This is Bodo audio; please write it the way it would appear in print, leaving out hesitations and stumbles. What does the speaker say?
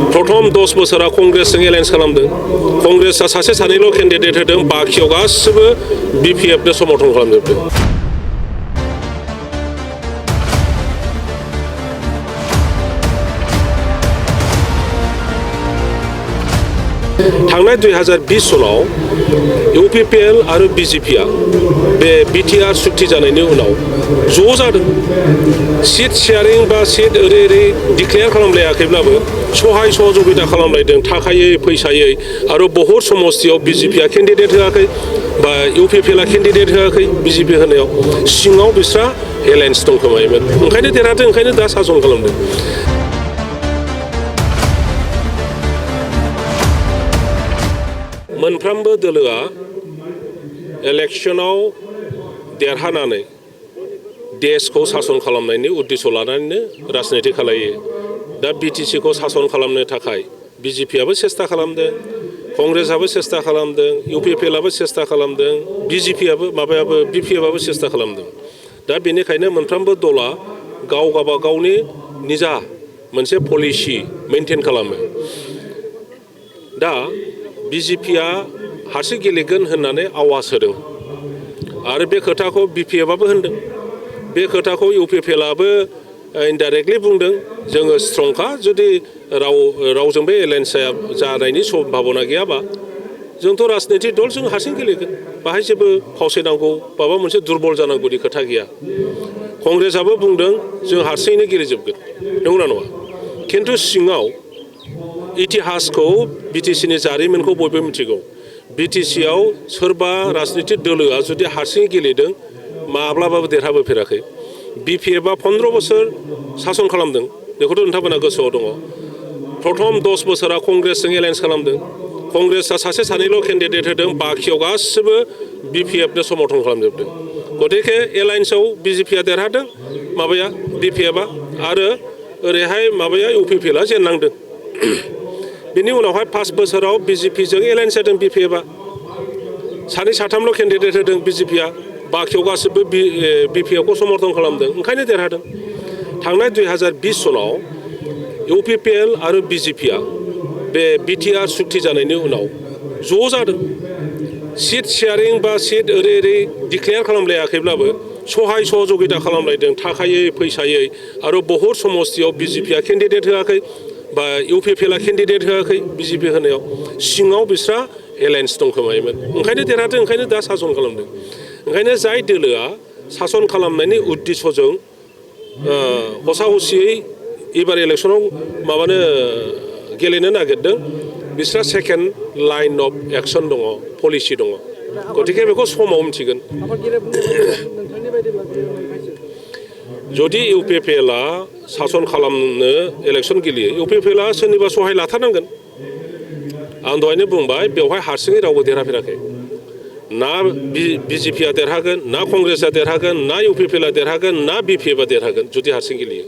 प्रथम 10 बोसोरा कंग्रेसजों एलायन्स खालामदों। कंग्रेसआ सासे सानैल' केन्डिडेट होदों, बाखियाव गासिबो बिपिएफनो समर्थन खालामजोबदों। थांनाय 2020 सनाव इउपिपिएल आरो बिजेपिआ बे बिटिआर सुक्ति जानायनि उनाव ज' जादों। सीट शेयारिं बा सीट ओरै डिक्लेयार खालामलायाखैब्लाबो सहाय सहযোगिता खालामलायदों, थाखायै फैसायै। आरो बहुत समस्तियाव बिजेपिआ केन्डिडेट होआखै बा इउपिपिएलआ केन्डिडेट होआखै। बिजेपि होनायाव सिङाव बिस्रा एलायन्स दंखोमायोमोन, ओंखायनो देरहादों, ओंखायनो दा सासन खालामदों। मोनफ्रोमबो दोलोआ इलेक्शनाव देरहानानै देशखौ सासन खालामनायनि उद्देश्य लानानैनो राजनिति खालायो। दा बिटिसिखौ सासन खालामनो थाखाय बिजेपिआबो सेस्था खालामदों, कंग्रेसआबो सेस्था खालामदों, इउपिपिएलआबो सेस्था खालामदों, बिपिएफआबो सेस्था खालामदों। दा बेनिखायनो मोनफ्रोमबो दला गावबा गावनि निजा मोनसे पलिसि मेनटेन खालामो। दा बिजेपिआ हारसिं गेलेगोन होननानै आवाज होदों आरो बे खोथाखौ बिपिएफआबो होनदों। बे खोथाखौ इउपिपिएलआबो इनडाइरेक्टलि बुंदों, जोङो स्ट्रंखा, जुदि रावजोंबो एलायन्स जानायनि सम्भाबना गैयाबा जोंथ' राजनिति दल, जों हारसिं गेलेगोन, बाहाय जेबो फावसायनांगौ माबा मोनसे दुरबल जानांगौनि खोथा गैया। कंग्रेसआबो बुंदों जों हारसिङैनो गेलेजोबगोन, नंगौना नङा? खिन्थु सिङाव इतिहासखौ बिटिसिनि जारिमिनखौ बयबो मिथिगौ। बिटिसिआव सोरबा राजनिति दोलोआ जुदि हारसिङै गेलेदों माब्लाबाबो देरहाबोफेराखै। बिपिएफआ 15 बोसोर सासन खालामदों, बेखौथ' नोंथांमोना गोसोआव दङ। प्रथम 10 बोसोरा कंग्रेसजों एलायन्स खालामदों। कंग्रेसआ सासे सानैल' केन्डिडेट होदों, बाखियाव गासिबो बिपिएफनो समर्थन खालामजोबदों। गतिके एलायन्सआव बिजेपिआ देरहादों, बिपिएफआ, आरो ओरैहाय इउपिपिएलआ जेननांदों। बिनि उनावहाय 5 बोसोराव बिजेपिजों एलायन्स जादों बिपिएफआ। सानै साथामल' केन्डिडेट होदों बिजेपिआ, बाखियाव गासिबो बिपिएफखौ समर्थन खालामदों, ओंखायनो देरहादों। थांनाय 2020 सनाव इउपिपिएल आरो बिजेपिआ बे बिटिआर सुक्ति जानायनि उनाव ज' जादों। सीट शेयारिं बा सीट ओरै डिक्लेयार खालामलायाखैब्लाबो सहाय सहযোगिता खालामलायदों, थाखायै फैसायै। आरो बहुत समस्तियाव बिजेपिआ केन्डिडेट होआखै बा इउपिपिएलआ केन्डिडेट होआखै। बिजेपि होनायाव सिङाव बिस्रा एलायन्स दंखोमायोमोन, ओंखायनो देरहादों, ओंखायनो दा सासन खालामदों। ओंखायनो जाय दोलोआ सासन खालामनायनि उद्देश्यजों हसा हसियै एबार इलेक्सनाव गेलेनो नागिरदों, बिस्रा सेकेन्ड लाइन अफ एक्सन दङ, पलिसि दङ। गतिके बेखौ समाव मिथिगोन। जुदि इउपिपिएलआ सासन खालामनो इलेक्सन गेलेयो, इउपिपिएलआ सोरनिबा सहाय लाथारनांगोन। आं दहायनो बुंबाय, बेवहाय हारसिङै रावबो देरहाफेराखै। ना बिजेपिआ देरहागोन, ना कंग्रेसआ देरहागोन, ना इउपिपिएलआ देरहागोन, ना बिपिएफआ देरहागोन जुदि हारसिं गेलेयो।